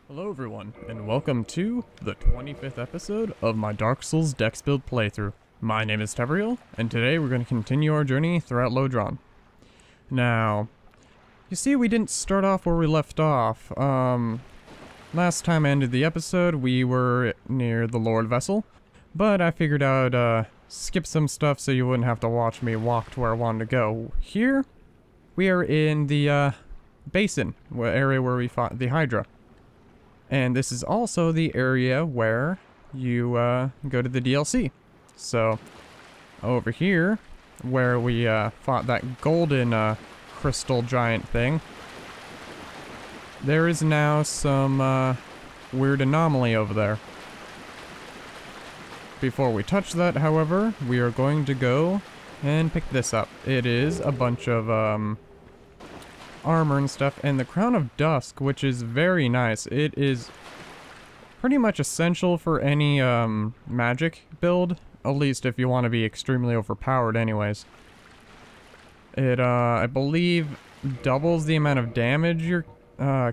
Hello everyone, and welcome to the 25th episode of my Dark Souls Dex Build playthrough. My name is Tevriel, and today we're going to continue our journey throughout Lodron. Now, you see we didn't start off where we left off. Last time I ended the episode, we were near the Lord Vessel, but I figured I'd skip some stuff so you wouldn't have to watch me walk to where I wanted to go. Here, we are in the basin, area where we fought the Hydra. And this is also the area where you go to the DLC. So, over here, where we fought that golden crystal giant thing, there is now some weird anomaly over there. Before we touch that, however, we are going to go and pick this up. It is a bunch of armor and stuff, and the Crown of Dusk, which is very nice. It is pretty much essential for any magic build, at least if you want to be extremely overpowered anyways. It, I believe, doubles the amount of damage your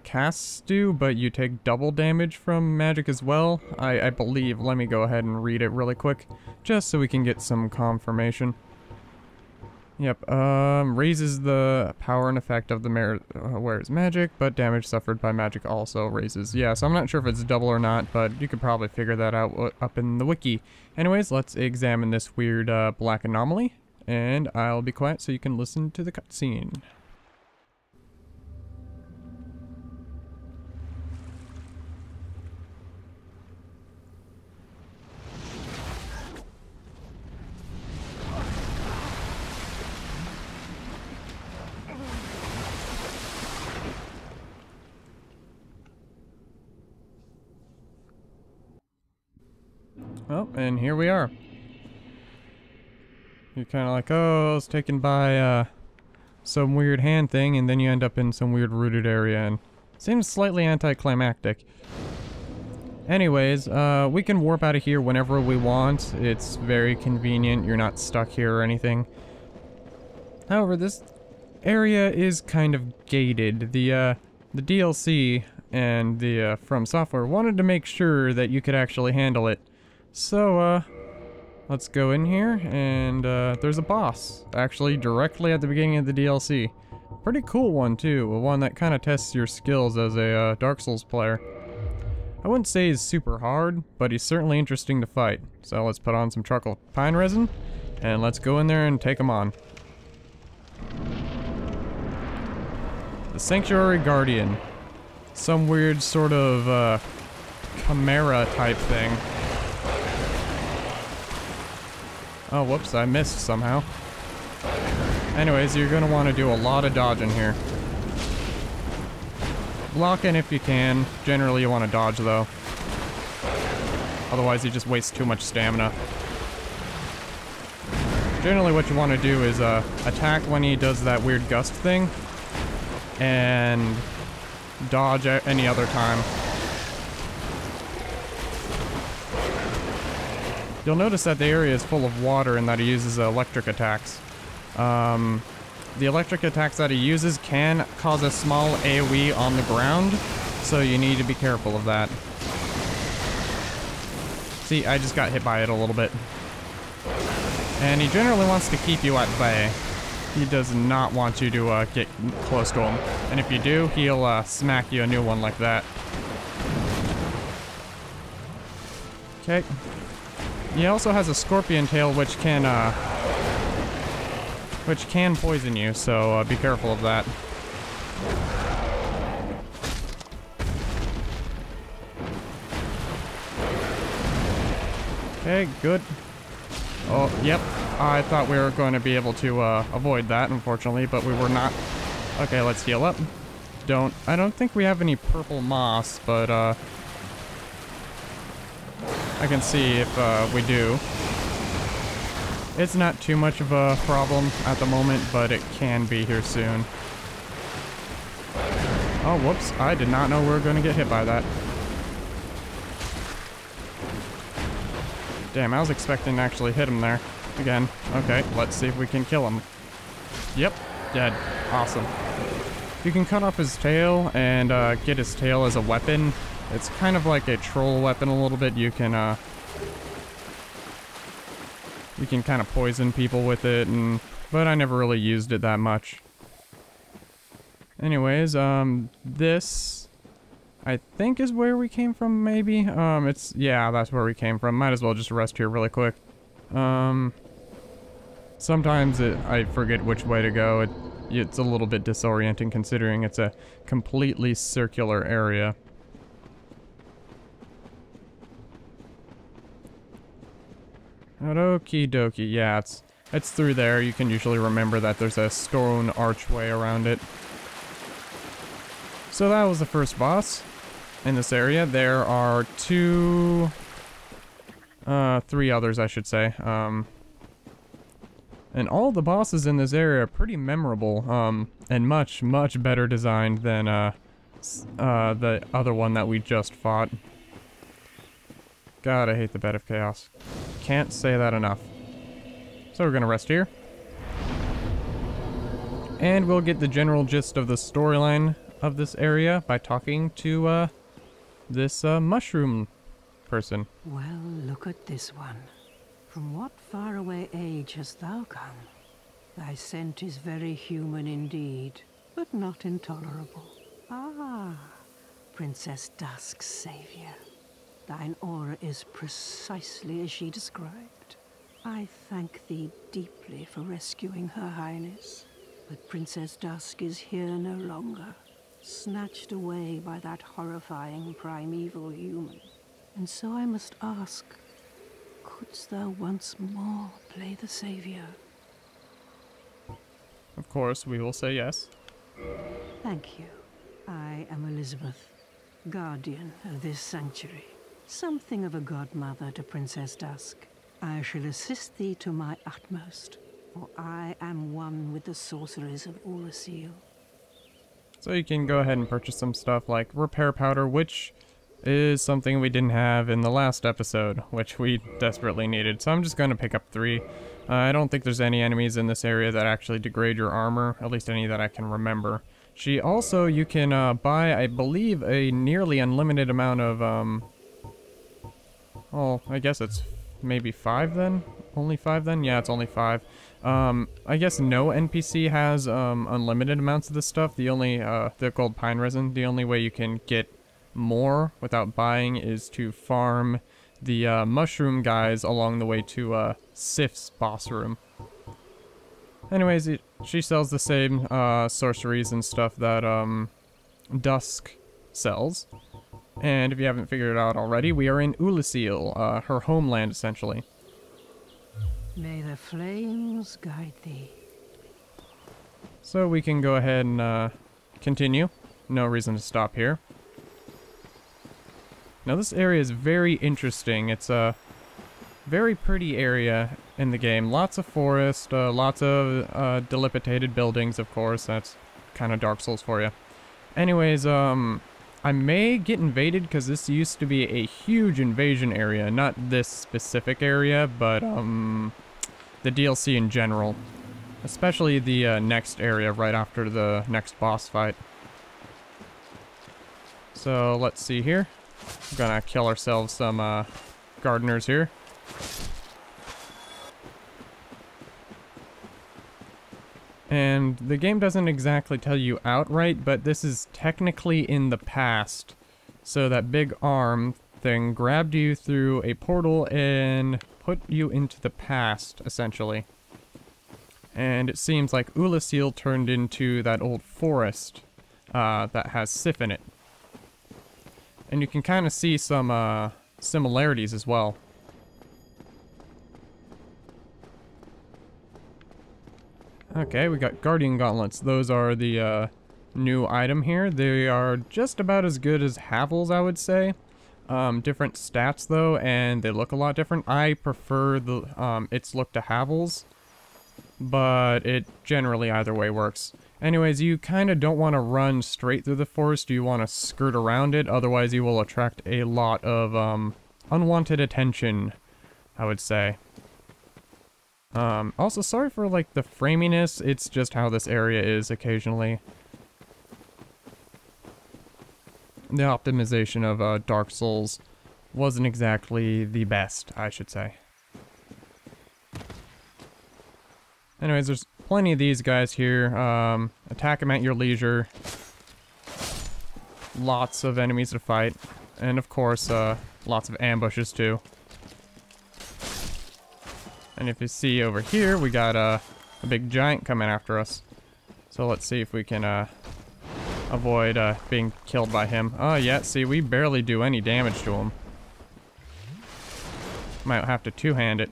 casts do, but you take double damage from magic as well. I believe. Let me go ahead and read it really quick, just so we can get some confirmation. Yep, raises the power and effect of the wearer's magic, but damage suffered by magic also raises. Yeah, so I'm not sure if it's double or not, but you could probably figure that out up in the wiki. Anyways, let's examine this weird black anomaly, and I'll be quiet so you can listen to the cutscene. Oh, and here we are. You're kind of like, oh, I was taken by some weird hand thing, and then you end up in some weird rooted area, and seems slightly anticlimactic. Anyways, we can warp out of here whenever we want. It's very convenient. You're not stuck here or anything. However, this area is kind of gated. The DLC and the From Software wanted to make sure that you could actually handle it. So, let's go in here, and there's a boss, actually, directly at the beginning of the DLC. Pretty cool one, too, one that kind of tests your skills as a Dark Souls player. I wouldn't say he's super hard, but he's certainly interesting to fight. So let's put on some charcoal pine resin, and let's go in there and take him on. The Sanctuary Guardian. Some weird sort of, chimera type thing. Oh, whoops, I missed somehow. Anyways, you're gonna want to do a lot of dodging here. Block in if you can. Generally, you want to dodge, though. Otherwise, you just waste too much stamina. Generally, what you want to do is attack when he does that weird gust thing, and dodge at any other time. You'll notice that the area is full of water and that he uses electric attacks. The electric attacks that he uses can cause a small AoE on the ground, so you need to be careful of that. See, I just got hit by it a little bit. And he generally wants to keep you at bay. He does not want you to get close to him. And if you do, he'll smack you a new one like that. Okay. He also has a scorpion tail which can poison you, so be careful of that. Okay, good. Oh, yep. I thought we were going to be able to avoid that, unfortunately, but we were not. Okay, let's heal up. I don't think we have any purple moss, but I can see if we do. It's not too much of a problem at the moment, but it can be here soon. Oh, whoops. I did not know we were going to get hit by that. Damn, I was expecting to actually hit him there. Again. Okay, let's see if we can kill him. Yep, dead. Awesome. You can cut off his tail and get his tail as a weapon It's kind of like a troll weapon a little bit. You can kind of poison people with it, but I never really used it that much. Anyways, this I think is where we came from, maybe. Yeah, that's where we came from. Might as well just rest here really quick. Sometimes I forget which way to go. It's a little bit disorienting considering it's a completely circular area. Okie dokie, yeah, it's through there. You can usually remember that there's a stone archway around it. So that was the first boss in this area. There are three others, I should say. And all the bosses in this area are pretty memorable, and much, much better designed than the other one that we just fought. God, I hate the Bed of Chaos. Can't say that enough. So we're gonna rest here. And we'll get the general gist of the storyline of this area by talking to this mushroom person. Well, look at this one. From what faraway age hast thou come? Thy scent is very human indeed, but not intolerable. Ah, Princess Dusk's savior. Thine aura is precisely as she described. I thank thee deeply for rescuing Her Highness, but Princess Dusk is here no longer, snatched away by that horrifying primeval human. And so I must ask, couldst thou once more play the savior? Of course, we will say yes. Thank you. I am Elizabeth, guardian of this sanctuary. Something of a godmother to Princess Dusk. I shall assist thee to my utmost, for I am one with the sorceries of Oolacile. So you can go ahead and purchase some stuff like repair powder, which is something we didn't have in the last episode, which we desperately needed. So I'm just going to pick up 3. I don't think there's any enemies in this area that actually degrade your armor, at least any that I can remember. You can buy, I believe, a nearly unlimited amount of, oh, I guess it's maybe 5 then? Only 5 then? Yeah, it's only 5. I guess no NPC has unlimited amounts of this stuff. The gold pine resin, the only way you can get more without buying is to farm the mushroom guys along the way to Sif's boss room. Anyways, she sells the same sorceries and stuff that Dusk sells. And if you haven't figured it out already, we are in Oolacile, her homeland essentially. May the flames guide thee. So we can go ahead and continue. No reason to stop here. Now this area is very interesting. It's a very pretty area in the game. Lots of forest, lots of dilapidated buildings, of course. That's kind of Dark Souls for you. Anyways, I may get invaded because this used to be a huge invasion area. Not this specific area, but the DLC in general. Especially the next area right after the next boss fight. So let's see here. We're gonna kill ourselves some gardeners here. And the game doesn't exactly tell you outright, but this is technically in the past. So that big arm thing grabbed you through a portal and put you into the past, essentially. And it seems like Oolacile turned into that old forest that has Sif in it. And you can kind of see some similarities as well. Okay, we got Guardian Gauntlets. Those are the new item here. They are just about as good as Havel's, I would say. Different stats though, and they look a lot different. I prefer the its look to Havel's, but it generally either way works. Anyways, you kind of don't want to run straight through the forest. You want to skirt around it, otherwise you will attract a lot of unwanted attention, I would say. Also, sorry for like the framiness. It's just how this area is occasionally. the optimization of Dark Souls wasn't exactly the best, I should say. Anyways, there's plenty of these guys here. Attack them at your leisure. Lots of enemies to fight. And of course, lots of ambushes too. And if you see over here, we got a big giant coming after us. So let's see if we can avoid being killed by him. Oh yeah, see, we barely do any damage to him. Might have to two-hand it.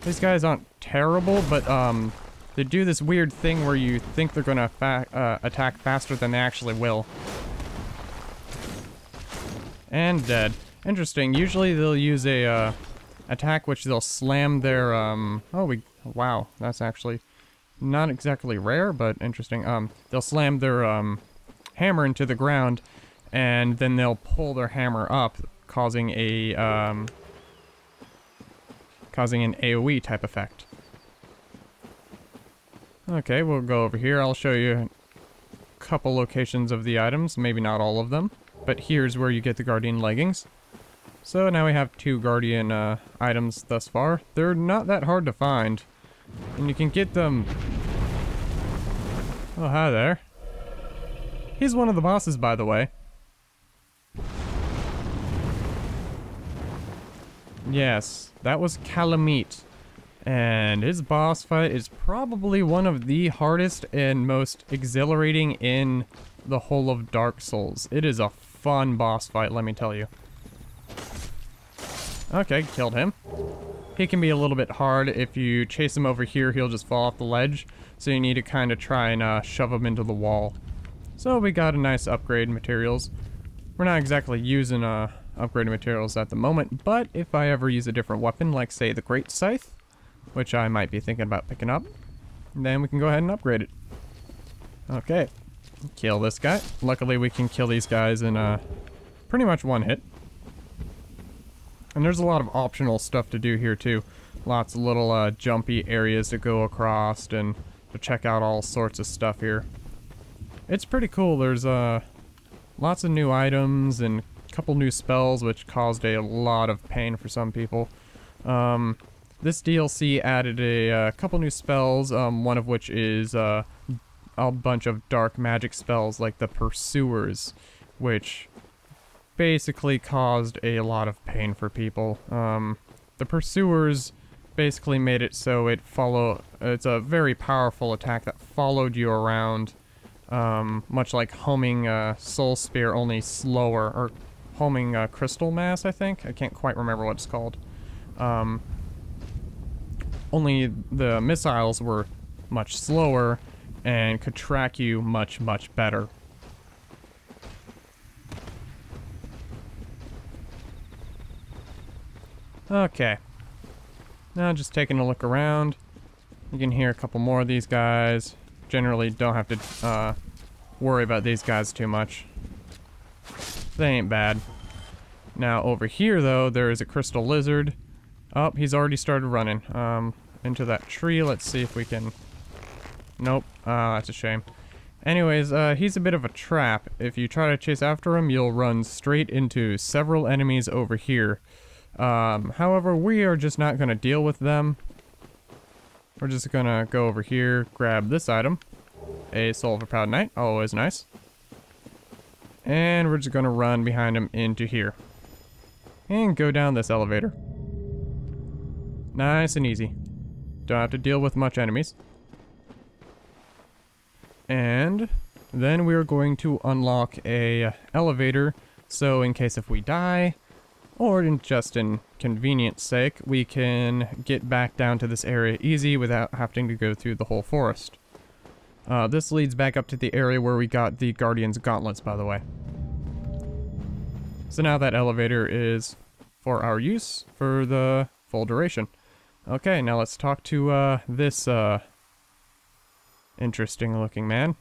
These guys aren't terrible, but they do this weird thing where you think they're gonna attack faster than they actually will. And dead. Interesting. Usually they'll use a attack which they'll slam their wow, that's actually not exactly rare, but interesting. They'll slam their hammer into the ground, and then they'll pull their hammer up, causing an AoE type effect. Okay, we'll go over here. I'll show you a couple locations of the items, maybe not all of them, but here's where you get the Guardian leggings. So now we have 2 Guardian items thus far. They're not that hard to find, and you can get them... Oh, hi there. He's one of the bosses, by the way. Yes, that was Calamite. And his boss fight is probably one of the hardest and most exhilarating in the whole of Dark Souls. It is a fun boss fight, let me tell you. Okay, killed him. He can be a little bit hard. If you chase him over here, he'll just fall off the ledge. So you need to kind of try and shove him into the wall. So we got a nice upgrade materials. We're not exactly using upgraded materials at the moment, but if I ever use a different weapon, like say the Great Scythe, which I might be thinking about picking up, then we can go ahead and upgrade it. Okay, kill this guy. Luckily we can kill these guys in pretty much one hit. And there's a lot of optional stuff to do here too. Lots of little jumpy areas to go across and to check out all sorts of stuff here. It's pretty cool. There's lots of new items and a couple new spells which caused a lot of pain for some people. This DLC added a couple new spells, one of which is a bunch of dark magic spells like the Pursuers, which basically caused a lot of pain for people. The Pursuers basically made it so it's a very powerful attack that followed you around, much like homing Soul Spear, only slower, or homing Crystal Mass, I think? I can't quite remember what it's called. Only the missiles were much slower and could track you much, much better. Okay. Now just taking a look around. You can hear a couple more of these guys. Generally don't have to worry about these guys too much. They ain't bad. Now over here though, there is a crystal lizard. Oh, he's already started running into that tree. Let's see if we can... Nope. That's a shame. Anyways, he's a bit of a trap. If you try to chase after him, you'll run straight into several enemies over here. However, we are just not going to deal with them. We're just going to go over here, grab this item. A Soul of a Proud Knight. Always nice. And we're just going to run behind him into here. And go down this elevator. Nice and easy. Don't have to deal with much enemies. And then we're going to unlock a elevator, so in case if we die, or just in convenience sake, we can get back down to this area easy without having to go through the whole forest. This leads back up to the area where we got the Guardian's Gauntlets, by the way. So now that elevator is for our use for the full duration. Okay, now let's talk to this interesting looking man.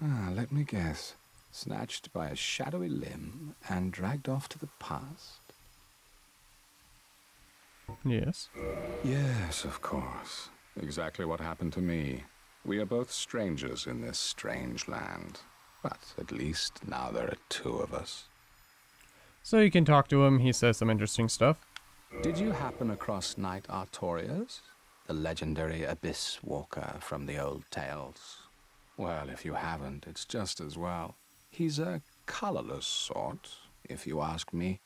Let me guess. Snatched by a shadowy limb and dragged off to the past? Yes. Yes, of course. Exactly what happened to me. We are both strangers in this strange land, but at least now there are two of us. So you can talk to him, he says some interesting stuff. Did you happen across Knight Artorias, the legendary abyss walker from the old tales? Well, if you haven't, it's just as well. He's a colorless sort, if you ask me.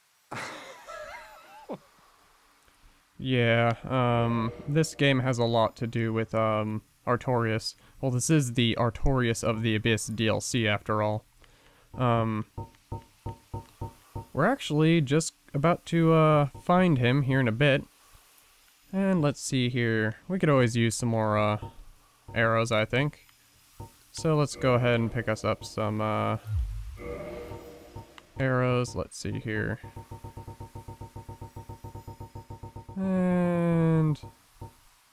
Yeah, this game has a lot to do with, Artorias. Well, this is the Artorias of the Abyss DLC, after all. We're actually just about to, find him here in a bit. And let's see here. We could always use some more, arrows, I think. So let's go ahead and pick us up some, arrows. Let's see here. And...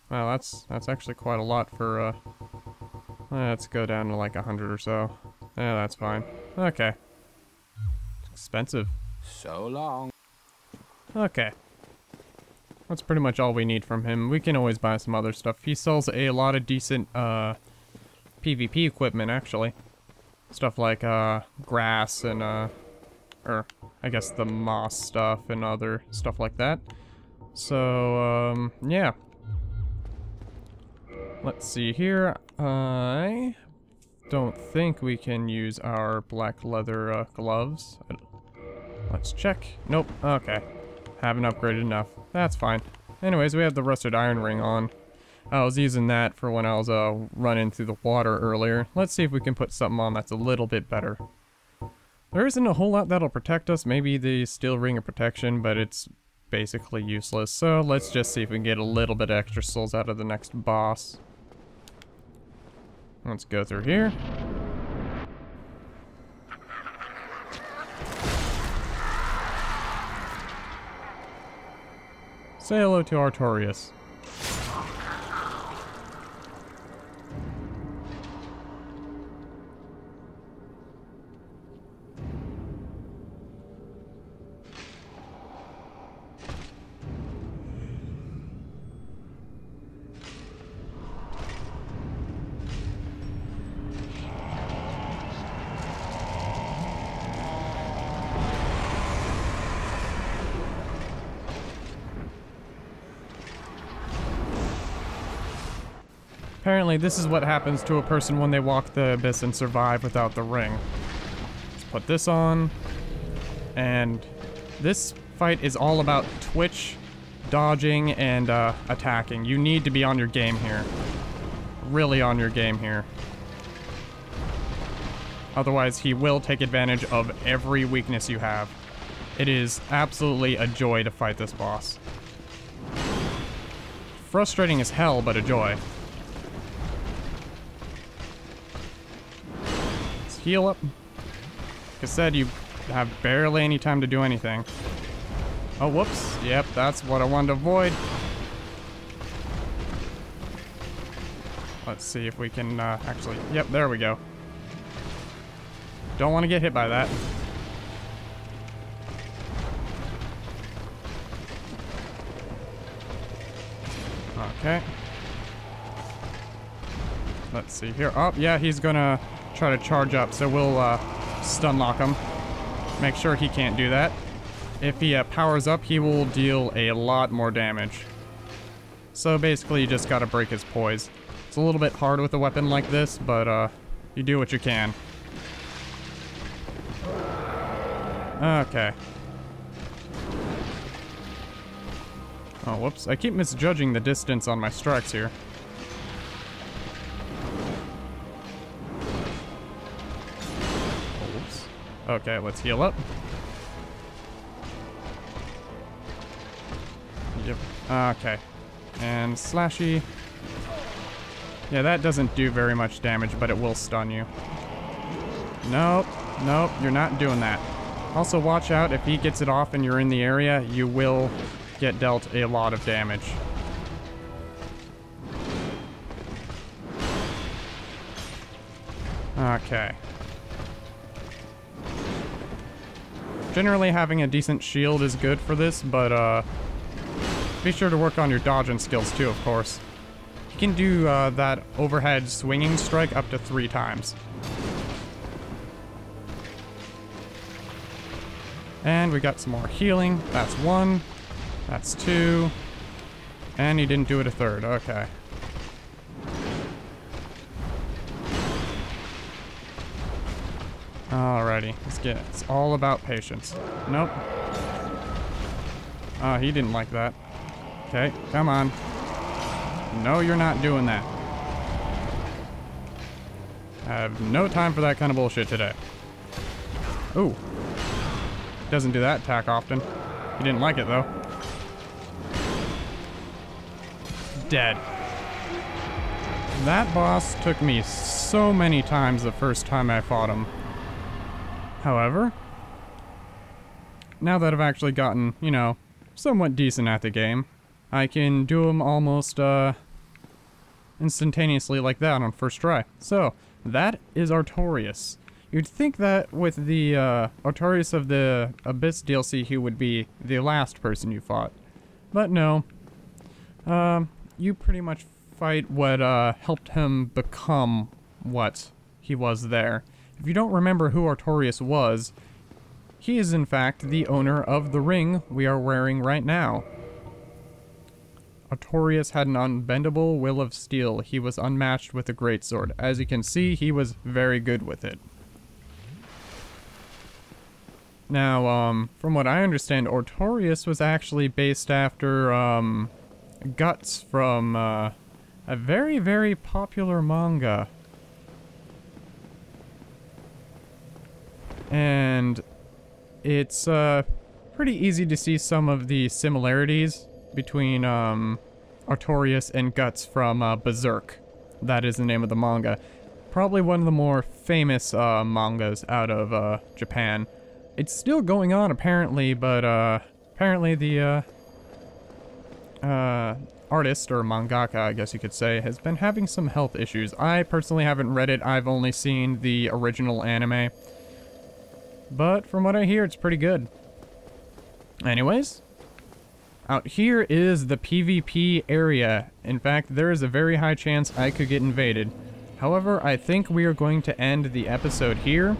wow, that's actually quite a lot for, let's go down to like 100 or so. Yeah, that's fine. Okay. It's expensive. So long. Okay. That's pretty much all we need from him. We can always buy some other stuff. He sells a lot of decent, PvP equipment, actually. Stuff like, grass and, or, I guess the moss stuff and other stuff like that. So, yeah. Let's see here. I don't think we can use our black leather gloves. Let's check. Nope. Okay. Haven't upgraded enough. That's fine. Anyways, we have the rusted iron ring on. I was using that for when I was running through the water earlier. Let's see if we can put something on that's a little bit better. There isn't a whole lot that'll protect us. Maybe the steel ring of protection, but it's basically useless. So let's just see if we can get a little bit extra souls out of the next boss. Let's go through here. Say hello to Artorias. Apparently, this is what happens to a person when they walk the abyss and survive without the ring. Let's put this on. And this fight is all about twitch, dodging, and attacking. You need to be on your game here. Really on your game here. Otherwise, he will take advantage of every weakness you have. It is absolutely a joy to fight this boss. Frustrating as hell, but a joy. Heal up. Like I said, you have barely any time to do anything. Oh, whoops. Yep, that's what I wanted to avoid. Let's see if we can actually... yep, there we go. Don't want to get hit by that. Okay. Let's see here. Oh, yeah, he's gonna try to charge up, so we'll stun lock him. Make sure he can't do that. If he powers up, he will deal a lot more damage. So basically, you just gotta break his poise. It's a little bit hard with a weapon like this, but you do what you can. Okay. Oh, whoops. I keep misjudging the distance on my strikes here. Okay, let's heal up. Yep. Okay. And slashy. Yeah, that doesn't do very much damage, but it will stun you. Nope. Nope, you're not doing that. Also, watch out. If he gets it off and you're in the area, you will get dealt a lot of damage. Okay. Generally, having a decent shield is good for this, but be sure to work on your dodging skills too, of course. He can do that overhead swinging strike up to 3 times. And we got some more healing. That's 1. That's 2. And he didn't do it a 3rd. Okay. Alrighty. It's all about patience. Nope. He didn't like that. Okay, come on. No, you're not doing that. I have no time for that kind of bullshit today. Ooh. Doesn't do that attack often. He didn't like it, though. Dead. That boss took me so many times the first time I fought him. However, now that I've actually gotten, you know, somewhat decent at the game, I can do them almost instantaneously like that on first try. So, that is Artorias. You'd think that with the Artorias of the Abyss DLC, he would be the last person you fought. But no. You pretty much fight what helped him become what he was there. If you don't remember who Artorias was, he is in fact the owner of the ring we are wearing right now. Artorias had an unbendable will of steel. He was unmatched with a greatsword. As you can see, he was very good with it. Now, from what I understand, Artorias was actually based after, Guts from, a very, very popular manga. And it's, pretty easy to see some of the similarities between, Artorias and Guts from, Berserk. That is the name of the manga. Probably one of the more famous, mangas out of, Japan. It's still going on, apparently, but, apparently the, artist, or mangaka, I guess you could say, has been having some health issues. I personally haven't read it. I've only seen the original anime. But from what I hear, it's pretty good. Anyways, out here is the PvP area. In fact, there is a very high chance I could get invaded. However, I think we are going to end the episode here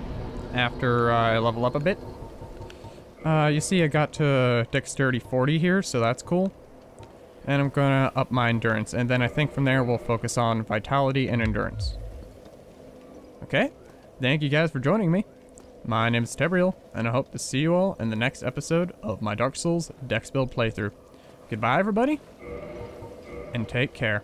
after I level up a bit. You see I got to Dexterity 40 here, so that's cool. And I'm gonna up my Endurance, and then I think from there we'll focus on Vitality and Endurance. Okay, thank you guys for joining me. My name is Tebriel, and I hope to see you all in the next episode of my Dark Souls Dex Build playthrough. Goodbye everybody, and take care.